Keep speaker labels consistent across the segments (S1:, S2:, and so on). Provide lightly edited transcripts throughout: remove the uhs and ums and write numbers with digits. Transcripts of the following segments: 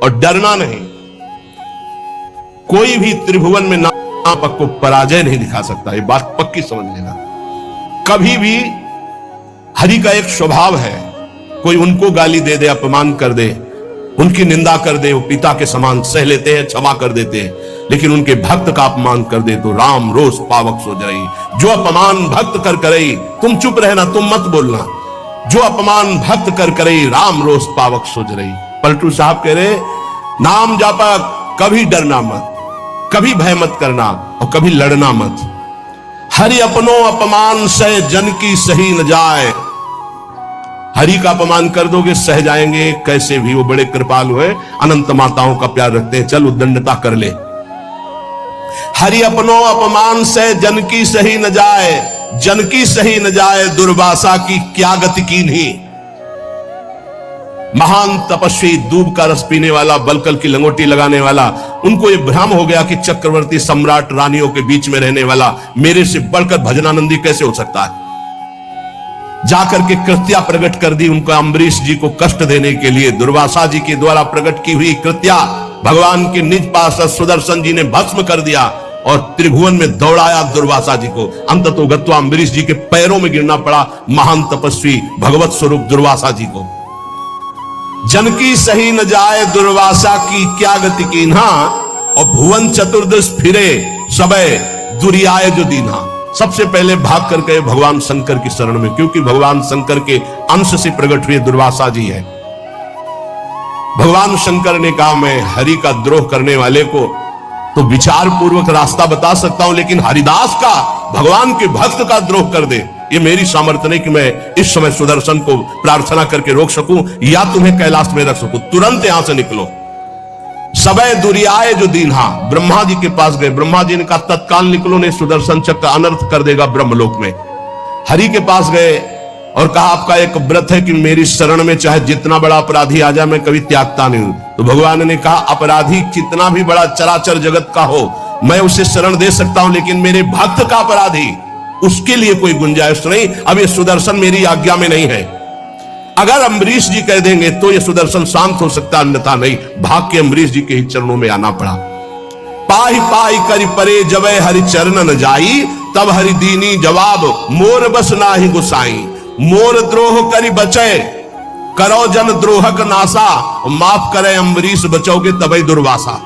S1: और डरना नहीं। कोई भी त्रिभुवन में नापक को पराजय नहीं दिखा सकता, ये बात पक्की समझ लेना। कभी भी हरि का एक स्वभाव है, कोई उनको गाली दे दे, अपमान कर दे, उनकी निंदा कर दे, वो पिता के समान सह लेते हैं, क्षमा कर देते हैं। लेकिन उनके भक्त का अपमान कर दे तो राम रोष पावक सो जाई। जो अपमान भक्त कर करई, तुम चुप रहना, तुम मत बोलना। जो अपमान भक्त कर करई, राम रोष पावक सो जाई। पलटू साहब कह रहे, नाम जापा कभी डरना मत, कभी भय मत करना और कभी लड़ना मत। हरि अपनो अपमान सह जन की सही न जाए। हरि का अपमान कर दोगे सह जाएंगे कैसे भी, वो बड़े कृपालु है, अनंत माताओं का प्यार रखते हैं, चल उद्दंडता कर ले। हरि अपनो अपमान से जन की सही न जाए, जन की सही न जाए, दुर्वासा की क्या गति की नहीं। महान तपस्वी, दूब का रस पीने वाला, बलकल की लंगोटी लगाने वाला, उनको यह भ्रम हो गया कि चक्रवर्ती सम्राट रानियों के बीच में रहने वाला मेरे से बढ़कर भजनानंदी कैसे हो सकता है। जाकर के कृत्या प्रकट कर दी उनको, अम्बरीश जी को कष्ट देने के लिए दुर्वासा जी के द्वारा प्रकट की हुई कृत्या भगवान के निज पार्षद सुदर्शन जी ने भस्म कर दिया और त्रिभुवन में दौड़ाया दुर्वासा जी को। अंततो गत्वा अम्बरीश जी के पैरों में गिरना पड़ा महान तपस्वी भगवत स्वरूप दुर्वासा जी को। जन की सही न जाए, दुर्वासा की क्या गति कीन्हा, और भुवन चतुर्दश फिरे सबे दुरियाए जो दीन्हा। सबसे पहले भाग कर गए भगवान शंकर की शरण में, क्योंकि भगवान शंकर के अंश से प्रकट हुए दुर्वासा जी है। भगवान शंकर ने कहा, मैं हरि का द्रोह करने वाले को तो विचार पूर्वक रास्ता बता सकता हूं, लेकिन हरिदास का, भगवान के भक्त का द्रोह कर दे, ये मेरी सामर्थ्य नहीं कि मैं इस समय सुदर्शन को प्रार्थना करके रोक सकूं या तुम्हें कैलाश में रख सकूं। तुरंत यहां से निकलो। सबे दुरियाए जो दीन्हा, ब्रह्मा जी के पास गए। ब्रह्मा जी ने कहा तत्काल निकलो, नहीं सुदर्शन चक्र अनर्थ कर देगा ब्रह्मलोक में। हरि के पास गए और कहा आपका एक व्रत है कि मेरी शरण में चाहे जितना बड़ा अपराधी आ जाए मैं कभी त्यागता नहीं हूं। तो भगवान ने कहा अपराधी कितना भी बड़ा चराचर जगत का हो मैं उसे शरण दे सकता हूं, लेकिन मेरे भक्त का अपराधी, उसके लिए कोई गुंजाइश नहीं। अब ये सुदर्शन मेरी आज्ञा में नहीं है। अगर अम्बरीश जी कह देंगे तो ये सुदर्शन शांत हो सकता, अन्यथा नहीं। भाग के अम्बरीश जी के ही चरणों में आना पड़ा। पाही पाही करि परे जबे हरि चरण न जाई, तब हरि दीनी जवाब मोर बस नाही गुसाई। मोर द्रोह करि बचे, करो जन द्रोहक नासा, माफ करे अम्बरीश बचोगे तबे दुर्वासा।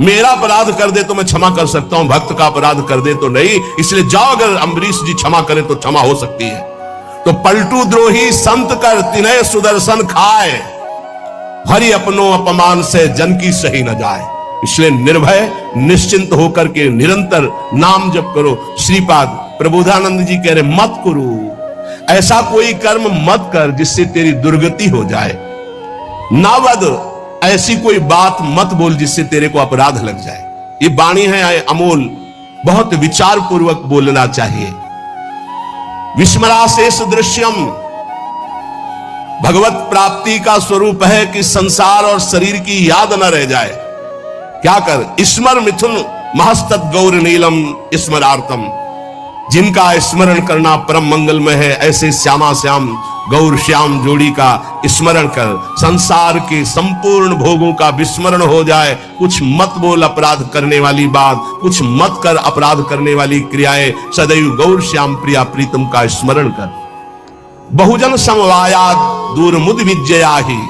S1: मेरा अपराध कर दे तो मैं क्षमा कर सकता हूं, भक्त का अपराध कर दे तो नहीं। इसलिए जाओ, अगर अम्बरीश जी क्षमा करें तो क्षमा हो सकती है। तो पलटू द्रोही संत कर तिन्हे सुदर्शन खाए, हरि अपनो अपमान से जन की सही न जाए। इसलिए निर्भय निश्चिंत होकर के निरंतर नाम जप करो। श्रीपाद प्रबोधानंद जी कह रहे मत करो, ऐसा कोई कर्म मत कर जिससे तेरी दुर्गति हो जाए। नावद, ऐसी कोई बात मत बोल जिससे तेरे को अपराध लग जाए। ये वाणी है अमोल, बहुत विचार पूर्वक बोलना चाहिए। विस्मराशेष दृश्यम, भगवत प्राप्ति का स्वरूप है कि संसार और शरीर की याद न रह जाए। क्या कर, स्मर मिथुन महस्तत् गौर नीलम स्मरार्थम। जिनका स्मरण करना परम मंगलमय है, ऐसे श्यामा श्याम गौर श्याम जोड़ी का स्मरण कर। संसार के संपूर्ण भोगों का विस्मरण हो जाए। कुछ मत बोल अपराध करने वाली बात, कुछ मत कर अपराध करने वाली क्रियाएं। सदैव गौर श्याम प्रिया प्रीतम का स्मरण कर। बहुजन समवायात दूर मुद विजयाहि,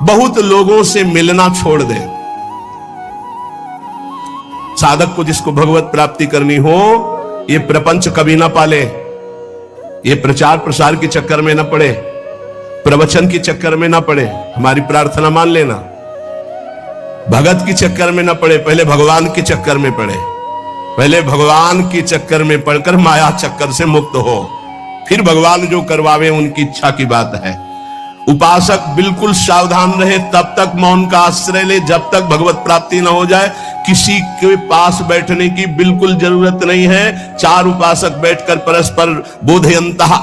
S1: बहुत लोगों से मिलना छोड़ दे। साधक को जिसको भगवत प्राप्ति करनी हो, ये प्रपंच कभी ना पाले, ये प्रचार प्रसार के चक्कर में ना पड़े, प्रवचन के चक्कर में ना पड़े। हमारी प्रार्थना मान लेना, भगत के चक्कर में ना पड़े, पहले भगवान के चक्कर में पड़े। पहले भगवान के चक्कर में पड़कर माया चक्कर से मुक्त हो, फिर भगवान जो करवावे उनकी इच्छा की बात है। उपासक बिल्कुल सावधान रहे, तब तक मौन का आश्रय ले जब तक भगवत प्राप्ति न हो जाए। किसी के पास बैठने की बिल्कुल जरूरत नहीं है। चार उपासक बैठकर परस्पर बोधयंतः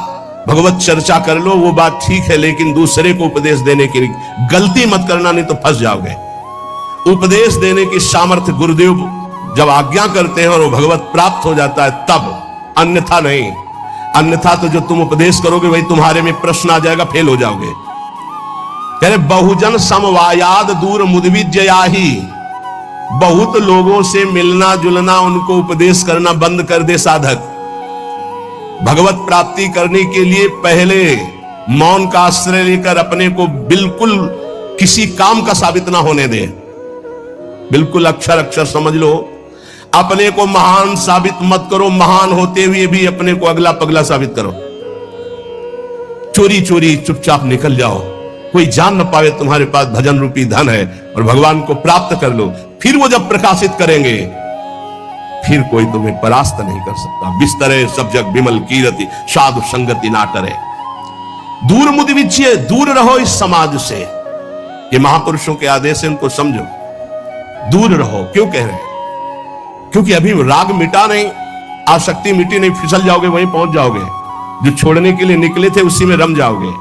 S1: भगवत चर्चा कर लो, वो बात ठीक है, लेकिन दूसरे को उपदेश देने की गलती मत करना, नहीं तो फंस जाओगे। उपदेश देने की सामर्थ्य गुरुदेव जब आज्ञा करते हैं और वो भगवत प्राप्त हो जाता है तब, अन्यथा नहीं। अन्यथा तो जो तुम उपदेश करोगे वही तुम्हारे में प्रश्न आ जाएगा, फेल हो जाओगे। कह रहे बहुजन समवायाद दूर मुदविज्जयाहि, बहुत लोगों से मिलना जुलना, उनको उपदेश करना बंद कर दे साधक। भगवत प्राप्ति करने के लिए पहले मौन का आश्रय लेकर अपने को बिल्कुल किसी काम का साबित ना होने दे। बिल्कुल अक्षर अक्षर समझ लो, अपने को महान साबित मत करो, महान होते हुए भी अपने को अगला पगला साबित करो। चोरी चोरी चुपचाप निकल जाओ, कोई जान न पावे तुम्हारे पास भजन रूपी धन है, और भगवान को प्राप्त कर लो। फिर वो जब प्रकाशित करेंगे, फिर कोई तुम्हें परास्त नहीं कर सकता। बिस्तरे सब जग विमल कीरति, साधु संगति ना टरे। दूर मुदविज्य, दूर रहो इस समाज से। ये महापुरुषों के आदेश है, उनको समझो, दूर रहो। क्यों कह रहे हैं? क्योंकि अभी राग मिटा नहीं, आसक्ति मिटी नहीं, फिसल जाओगे, वहीं पहुंच जाओगे। जो छोड़ने के लिए निकले थे उसी में रम जाओगे।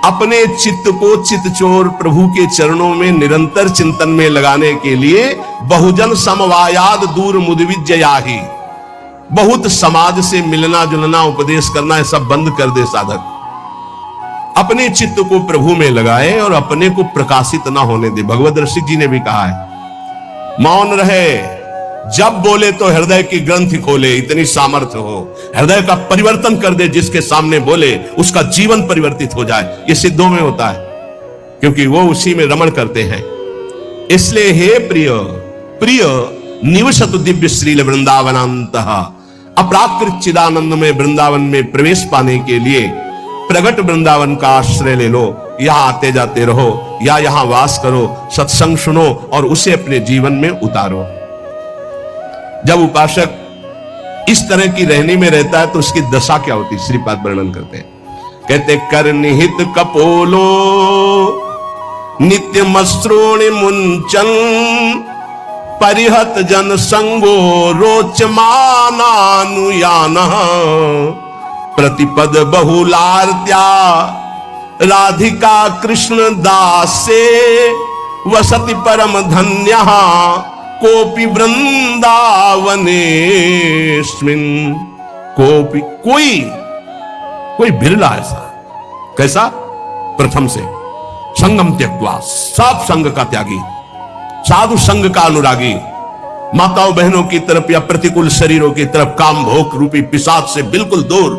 S1: अपने चित्त को चित्तचोर प्रभु के चरणों में निरंतर चिंतन में लगाने के लिए बहुजन समवायाद दूर मुदविज्जयाहि, बहुत समाज से मिलना जुलना उपदेश करना है सब बंद कर दे साधक। अपने चित्त को प्रभु में लगाए और अपने को प्रकाशित ना होने दे। भगवत ऋषि जी ने भी कहा है, मौन रहे, जब बोले तो हृदय की ग्रंथि खोले, इतनी सामर्थ्य हो, हृदय का परिवर्तन कर दे। जिसके सामने बोले उसका जीवन परिवर्तित हो जाए। ये सिद्धों में होता है, क्योंकि वो उसी में रमण करते हैं। इसलिए हे प्रिय प्रिय निवसतु दिव्य श्रील वृंदावनांतः, अपराकृत चिदानंद में वृंदावन में प्रवेश पाने के लिए प्रगट वृंदावन का आश्रय ले लो। यहां आते जाते रहो या यहां वास करो, सत्संग सुनो और उसे अपने जीवन में उतारो। जब उपासक इस तरह की रहने में रहता है तो उसकी दशा क्या होती है, श्रीपाद वर्णन करते हैं। कहते कर निहित कपोलो नित्य मश्रोणि मुंचन, परिहत जन संगो रोचमानानुयान, प्रतिपद बहुलार्त्या राधिका कृष्ण दास से, वसति परम धन्य कोपि वृंदावनेस्मिन्। कोपि कोई बिरला ऐसा, कैसा? प्रथम से संगम त्यक्त्वा, सब संग का त्यागी, साधु संग का अनुरागी, माताओं बहनों की तरफ या प्रतिकूल शरीरों की तरफ काम भोग रूपी पिशाच से बिल्कुल दूर।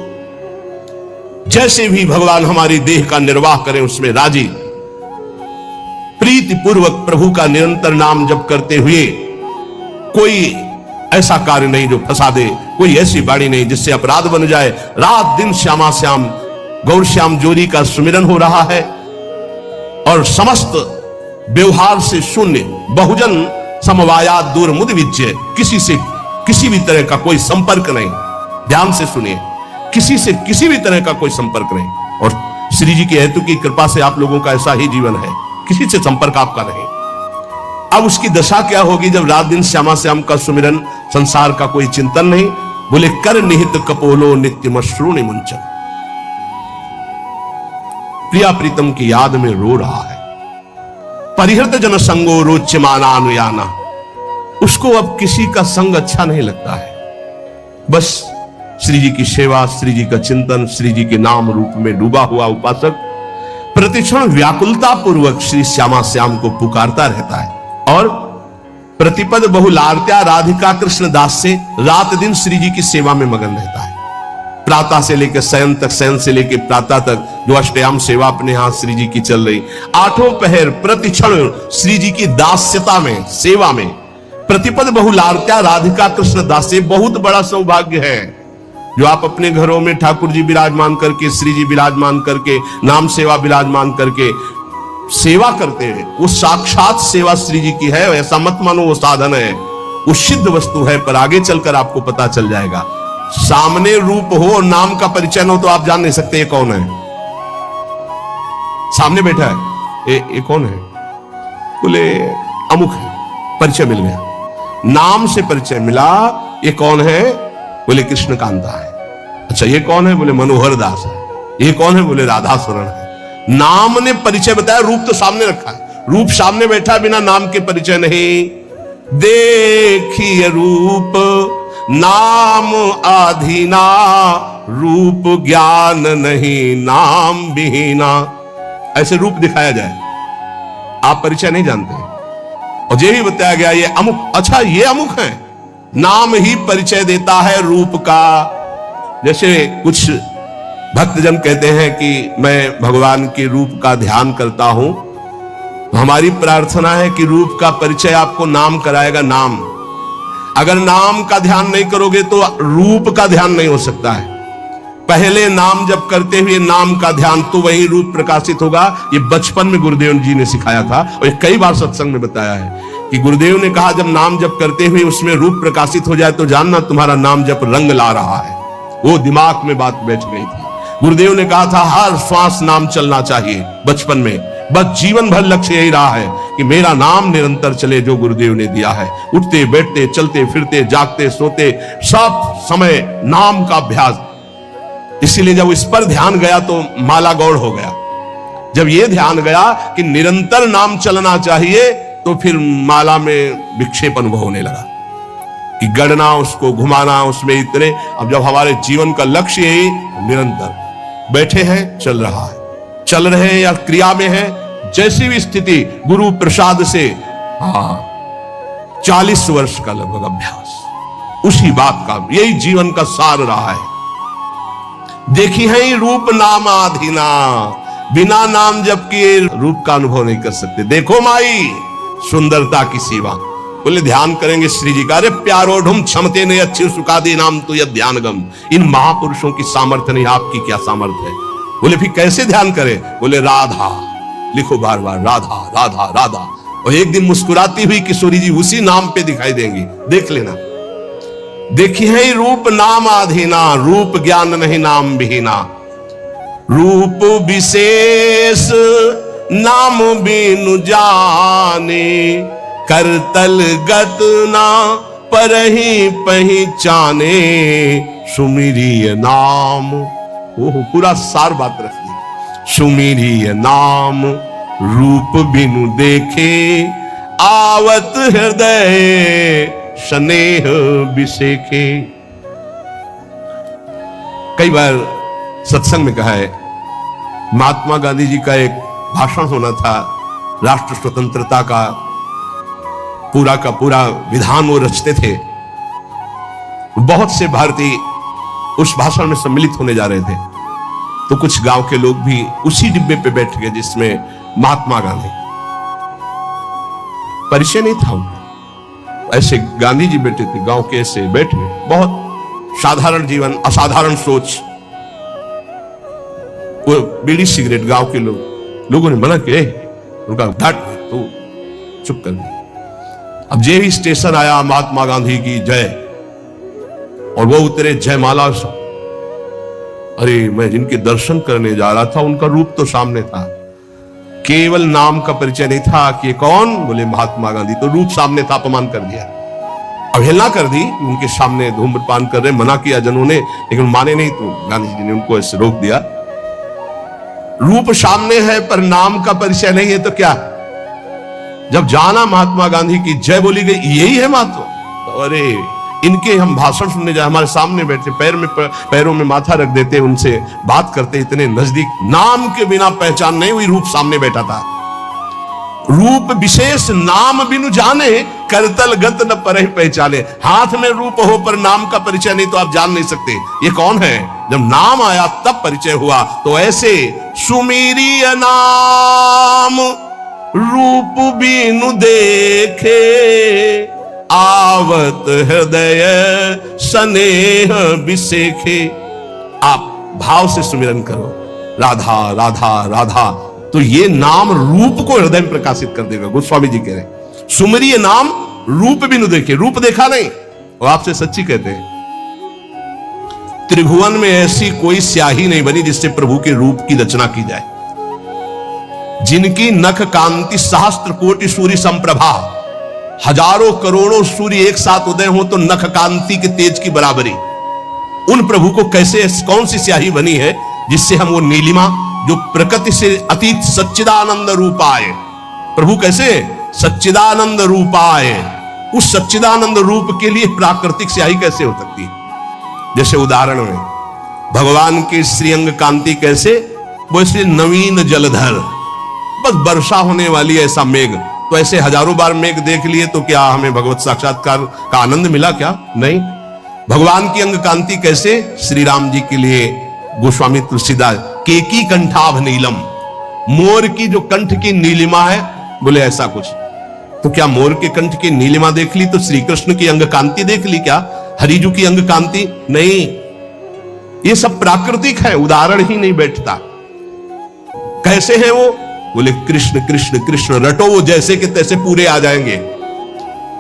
S1: जैसे भी भगवान हमारी देह का निर्वाह करें उसमें राजी, प्रीति पूर्वक प्रभु का निरंतर नाम जप करते हुए कोई ऐसा कार्य नहीं जो फंसा दे, कोई ऐसी बाणी नहीं जिससे अपराध बन जाए। रात दिन श्यामा श्याम गौर श्याम जोरी का सुमिरन हो रहा है और समस्त व्यवहार से शून्य, बहुजन समवायात दूर मुदविज्य, किसी से किसी भी तरह का कोई संपर्क नहीं। ध्यान से सुनिए, किसी से किसी भी तरह का कोई संपर्क नहीं। और श्री जी के हेतु की कृपा से आप लोगों का ऐसा ही जीवन है, किसी से संपर्क आपका नहीं। अब उसकी दशा क्या होगी जब रात दिन श्यामा श्याम का सुमिरन, संसार का कोई चिंतन नहीं। बोले कर निहित कपोलो नित्य मश्रूणि मुंचन, प्रिया प्रीतम की याद में रो रहा है। परिहृत जन संगो रोच्यमानानुयाना, उसको अब किसी का संग अच्छा नहीं लगता है। बस श्री जी की सेवा, श्री जी का चिंतन, श्री जी के नाम रूप में डूबा हुआ उपासक प्रतिक्षण व्याकुलता पूर्वक श्री श्यामा श्याम को पुकारता रहता है और प्रतिपद बहुलार्त्या राधिका कृष्ण दास से रात दिन श्री जी की सेवा में मगन रहता है। प्रातः से लेकर शयन तक, शयन से लेकर प्रातः तक जो अष्टयाम सेवा अपने यहां श्री जी की चल रही, आठों पहर प्रतिक्षण श्री जी की दास्यता में, सेवा में। प्रतिपद बहुलार्त्या राधिका कृष्ण दास से बहुत बड़ा सौभाग्य है जो आप अपने घरों में ठाकुर जी विराजमान करके, श्री जी विराजमान करके, नाम सेवा विराजमान करके सेवा करते हैं। वो साक्षात सेवा श्री जी की है, ऐसा मत मानो वो साधन है, वो सिद्ध वस्तु है। पर आगे चलकर आपको पता चल जाएगा। सामने रूप हो, नाम का परिचय न हो तो आप जान नहीं सकते ये कौन है। सामने बैठा है, ये कौन है? बोले अमुक है, परिचय मिल गया। नाम से परिचय मिला, ये कौन है? बोले कृष्ण कांता है। अच्छा ये कौन है? बोले मनोहर दास है। ये कौन है? बोले राधा स्वरण है। नाम ने परिचय बताया, रूप तो सामने रखा है। रूप सामने बैठा, बिना नाम के परिचय नहीं। देखिए रूप नाम आधीना, रूप ज्ञान नहीं नाम विहीना। ऐसे रूप दिखाया जाए, आप परिचय नहीं जानते, और ये भी बताया गया ये अमुक, अच्छा ये अमुक है, नाम ही परिचय देता है रूप का। जैसे कुछ भक्तजन कहते हैं कि मैं भगवान के रूप का ध्यान करता हूं, तो हमारी प्रार्थना है कि रूप का परिचय आपको नाम कराएगा। नाम, अगर नाम का ध्यान नहीं करोगे तो रूप का ध्यान नहीं हो सकता है। पहले नाम जप करते हुए नाम का ध्यान, तो वही रूप प्रकाशित होगा। ये बचपन में गुरुदेव जी ने सिखाया था, और ये कई बार सत्संग में बताया है कि गुरुदेव ने कहा जब नाम जप करते हुए उसमें रूप प्रकाशित हो जाए तो जानना तुम्हारा नाम जप रंग ला रहा है। वो दिमाग में बात बैठ गई थी। गुरुदेव ने कहा था हर श्वास नाम चलना चाहिए बचपन में, बस जीवन भर लक्ष्य यही रहा है कि मेरा नाम निरंतर चले, जो गुरुदेव ने दिया है। उठते बैठते, चलते फिरते, जागते सोते, सब समय नाम का अभ्यास। इसीलिए जब इस पर ध्यान गया तो माला गौड़ हो गया। जब यह ध्यान गया कि निरंतर नाम चलना चाहिए, तो फिर माला में विक्षेप अनुभव होने लगा कि गढ़ना, उसको घुमाना, उसमें इतने। अब जब हमारे जीवन का लक्ष्य यही निरंतर बैठे हैं, चल रहा है, चल रहे हैं या क्रिया में है, जैसी भी स्थिति, गुरु प्रसाद से 40 वर्ष का लगभग अभ्यास, उसी बात का, यही जीवन का सार रहा है। देखी है रूप नाम आधीना, बिना नाम जप किए रूप का अनुभव नहीं कर सकते। देखो माई सुंदरता की सेवा, बोले ध्यान करेंगे श्री जी का। अरे प्यारो ढूम क्षमते ने अच्छी सुखादी नाम तो यह ध्यानगम। इन महापुरुषों की सामर्थ्य नहीं, आपकी क्या सामर्थ्य है? बोले फिर कैसे ध्यान करें? बोले राधा लिखो बार बार, राधा राधा राधा। और एक दिन मुस्कुराती हुई किशोरी जी उसी नाम पे दिखाई देंगी, देख लेना। देखी है रूप नाम आधीना, रूप ज्ञान नहीं नाम विहीना। रूप विशेष नाम बिनु जाने, करतल गत ना परहि पहचाने। सुमिरिय नाम, ओह पूरा सार बात रख दी। सुमिरिय नाम रूप बिनु देखे, आवत हृदय स्नेह बिसेखे। कई बार सत्संग में कहा है, महात्मा गांधी जी का एक भाषण होना था, राष्ट्र स्वतंत्रता का पूरा विधान वो रचते थे। बहुत से भारतीय उस भाषण में सम्मिलित होने जा रहे थे, तो कुछ गांव के लोग भी उसी डिब्बे पे बैठ गए जिसमें महात्मा गांधी। परिचय नहीं था उनका, ऐसे गांधी जी बैठे थे, गांव के ऐसे बैठे, बहुत साधारण जीवन, असाधारण सोच। वो बीड़ी सिगरेट गांव के लोगों ने मना किया, उनका घाट तो चुप कर दिया। अब जे ही स्टेशन आया, महात्मा गांधी की जय, और वो उतरे जयमाला। अरे मैं जिनके दर्शन करने जा रहा था उनका रूप तो सामने था, केवल नाम का परिचय नहीं था कि कौन, बोले महात्मा गांधी। तो रूप सामने था, अपमान कर दिया, अवहेलना कर दी। उनके सामने धूम्रपान कर रहे, मना किया जनों ने, लेकिन माने नहीं, तो गांधी जी ने उनको ऐसे रोक दिया। रूप सामने है पर नाम का परिचय नहीं है तो क्या? जब जाना महात्मा गांधी की जय बोली गई, यही है महात्मा। तो अरे इनके हम भाषण सुनने जाए, हमारे सामने बैठे, पैरों में माथा रख देते, उनसे बात करते, इतने नजदीक, नाम के बिना पहचान नहीं हुई, रूप सामने बैठा था। रूप विशेष नाम बिनु जाने, करतल गत न परहि पहचाने। हाथ में रूप हो पर नाम का परिचय नहीं तो आप जान नहीं सकते ये कौन है। जब नाम आया तब परिचय हुआ। तो ऐसे सुमिरिय नाम रूप बिनु देखे, आवत हृदय स्नेह बिसेखे। आप भाव से सुमिरन करो, राधा राधा राधा, तो ये नाम रूप को हृदय में प्रकाशित कर देगा। गोस्वामी जी कह रहे सुमिरिय नाम रूप बिनु देखे, रूप देखा नहीं। और आपसे सच्ची कहते हैं, त्रिभुवन में ऐसी कोई स्याही नहीं बनी जिससे प्रभु के रूप की रचना की जाए। जिनकी नख कांति सहस्त्र कोटि सूर्य संप्रभा, हजारों करोड़ों सूर्य एक साथ उदय हो तो नख कांति के तेज की बराबरी। उन प्रभु को कैसे, कौन सी स्याही बनी है जिससे हम वो नीलिमा जो प्रकृति से अतीत सच्चिदानंद रूपाय, प्रभु कैसे सच्चिदानंद रूपाय, उस सच्चिदानंद रूप के लिए प्राकृतिक स्याही कैसे हो सकती है? जैसे उदाहरण में भगवान की श्रीअंग कांति कैसे, वो इसलिए नवीन जलधर, बस वर्षा होने वाली है ऐसा मेघ। तो ऐसे हजारों बार मेघ देख लिए तो क्या हमें भगवत साक्षात्कार का आनंद मिला क्या? नहीं। भगवान की अंग कांति कैसे? श्री राम जी के लिए गोस्वामी तुलसीदास केकी कंठाभ नीलम, मोर की जो कंठ की नीलिमा है, बोले ऐसा कुछ। तो क्या मोर के कंठ की नीलिमा देख ली तो श्री कृष्ण की अंग कांति देख ली क्या? हरिजू की अंग कांति? नहीं, ये सब प्राकृतिक है, उदाहरण ही नहीं बैठता। कैसे हैं वो? बोले कृष्ण कृष्ण कृष्ण रटो, वो जैसे के तैसे पूरे आ जाएंगे।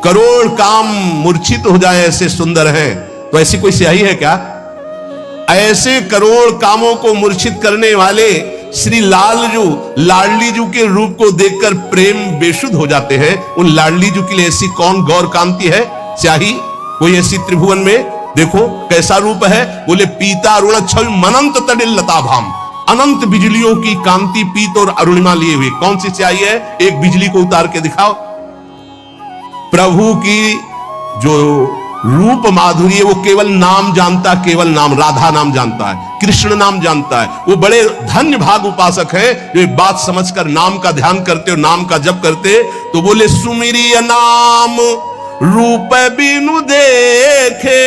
S1: करोड़ काम मूर्छित हो जाए ऐसे सुंदर हैं। तो ऐसी कोई स्याही है क्या? ऐसे करोड़ कामों को मूर्छित करने वाले श्री लालजू लाडली जू के रूप को देखकर प्रेम बेशुद्ध हो जाते हैं। उन लाडली जू के लिए ऐसी कौन गौर कांति है, स्याही कोई ऐसी त्रिभुवन में? देखो कैसा रूप है। बोले पीता अरुण छवि मनंत तडिल लता भाम, अनंत बिजलियों की कांति पीत और अरुणिमा लिए हुए। कौन सी स्याही है? एक बिजली को उतार के दिखाओ। प्रभु की जो रूप माधुरी है वो केवल नाम जानता, केवल नाम, राधा नाम जानता है, कृष्ण नाम जानता है। वो बड़े धन्य भाग उपासक है जो एक बात समझकर नाम का ध्यान करते और नाम का जप करते। तो बोले सुमिरिय नाम रूप बिनु देखे,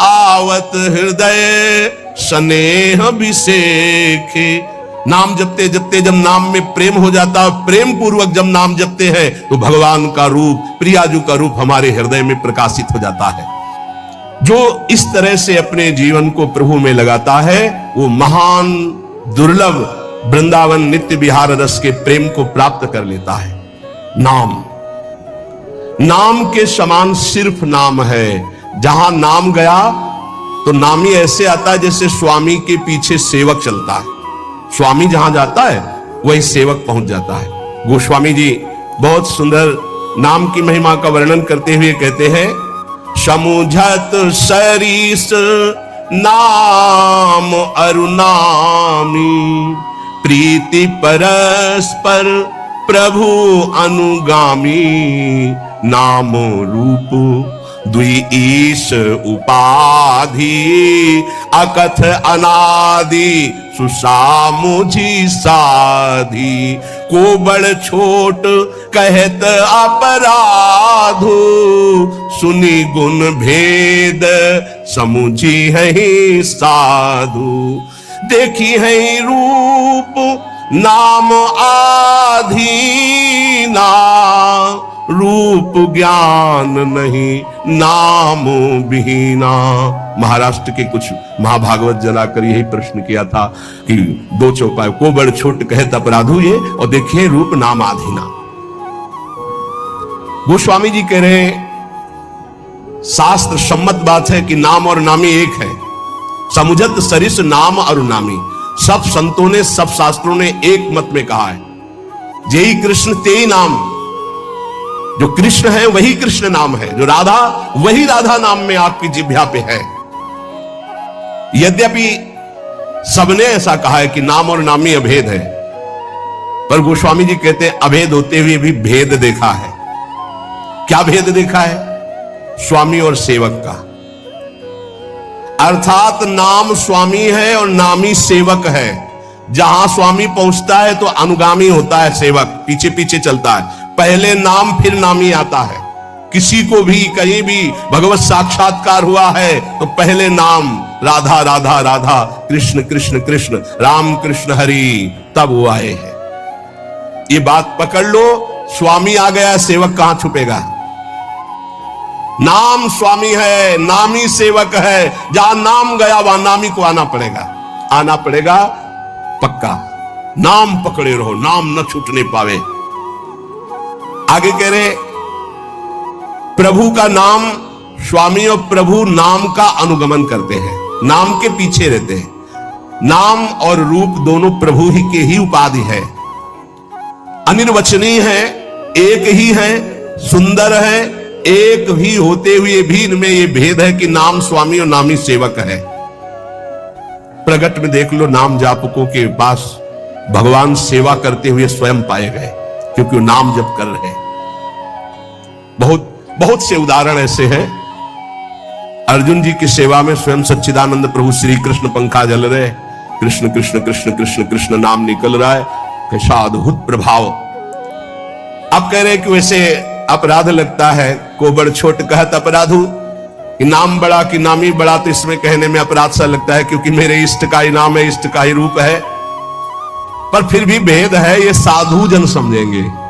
S1: आवत हृदय स्नेह विसेखे। नाम जपते जपते जब नाम में प्रेम हो जाता है, प्रेम पूर्वक जब नाम जपते हैं तो भगवान का रूप, प्रियाजू का रूप हमारे हृदय में प्रकाशित हो जाता है। जो इस तरह से अपने जीवन को प्रभु में लगाता है वो महान दुर्लभ वृंदावन नित्य विहार रस के प्रेम को प्राप्त कर लेता है। नाम के समान सिर्फ नाम है। जहां नाम गया तो नाम ही ऐसे आता है जैसे स्वामी के पीछे सेवक चलता है। स्वामी जहां जाता है वही सेवक पहुंच जाता है। गोस्वामी जी बहुत सुंदर नाम की महिमा का वर्णन करते हुए कहते हैं, समुझत सरीस नाम अरुनामी, प्रीति परस्पर प्रभु अनुगामी, नाम रूप द्वि ईश उपाधि, अकथ अनादि सुसामुझी साधी, को बड़ छोट कहत अपराधु, सुनी गुण भेद समुझी है साधु, देखी है रूप नाम आधीना, रूप ज्ञान नहीं नाम बिहीना। महाराष्ट्र के कुछ महाभागवत जलाकर यही प्रश्न किया था कि दो चौपाई, को बड़ छोट कहत अपराधु ये, और देखिए रूप नाम आधीना। गोस्वामी जी कह रहे हैं शास्त्र सम्मत बात है कि नाम और नामी एक है। समुझत सरिस नाम और नामी, सब संतों ने सब शास्त्रों ने एक मत में कहा है, जेई कृष्ण तेई नाम। जो कृष्ण है वही कृष्ण नाम है, जो राधा वही राधा नाम में आपकी जिह्वा पे है। यद्यपि सबने ऐसा कहा है कि नाम और नामी अभेद है, पर गोस्वामी जी कहते हैं अभेद होते हुए भी भेद देखा है। क्या भेद देखा है? स्वामी और सेवक का। अर्थात नाम स्वामी है और नामी सेवक है। जहां स्वामी पहुंचता है तो अनुगामी होता है सेवक, पीछे पीछे चलता है। पहले नाम फिर नामी आता है। किसी को भी कहीं भी भगवत साक्षात्कार हुआ है तो पहले नाम राधा राधा राधा, कृष्ण कृष्ण कृष्ण, राम कृष्ण हरि, तब वो आए हैं। ये बात पकड़ लो। स्वामी आ गया, सेवक कहां छुपेगा? नाम स्वामी है, नामी सेवक है। जहां नाम गया वहां नामी को आना पड़ेगा पक्का। नाम पकड़े रहो, नाम न छूटने पावे। आगे कह रहे प्रभु का नाम, स्वामी और प्रभु नाम का अनुगमन करते हैं, नाम के पीछे रहते हैं। नाम और रूप दोनों प्रभु ही के ही उपाधि है, अनिर्वचनीय है, एक ही है, सुंदर है। एक ही होते हुए भी इनमें यह भेद है कि नाम स्वामी और नामी सेवक है। प्रगट में देख लो, नाम जापकों के पास भगवान सेवा करते हुए स्वयं पाए गए, क्योंकि वो नाम जप कर रहे हैं। बहुत से उदाहरण ऐसे हैं। अर्जुन जी की सेवा में स्वयं सच्चिदानंद प्रभु श्री कृष्ण पंखा जल रहे, कृष्ण कृष्ण कृष्ण कृष्ण कृष्ण नाम निकल रहा है। कैसा अद्भुत प्रभाव। आप कह रहे हैं कि वैसे अपराध लगता है, कोबड़ छोट कहत अपराधु, कि नाम बड़ा कि नामी बड़ा, तो इसमें कहने में अपराध सा लगता है क्योंकि मेरे इष्ट का ही नाम है, इष्ट का ही रूप है। पर फिर भी भेद है, ये साधु जन समझेंगे।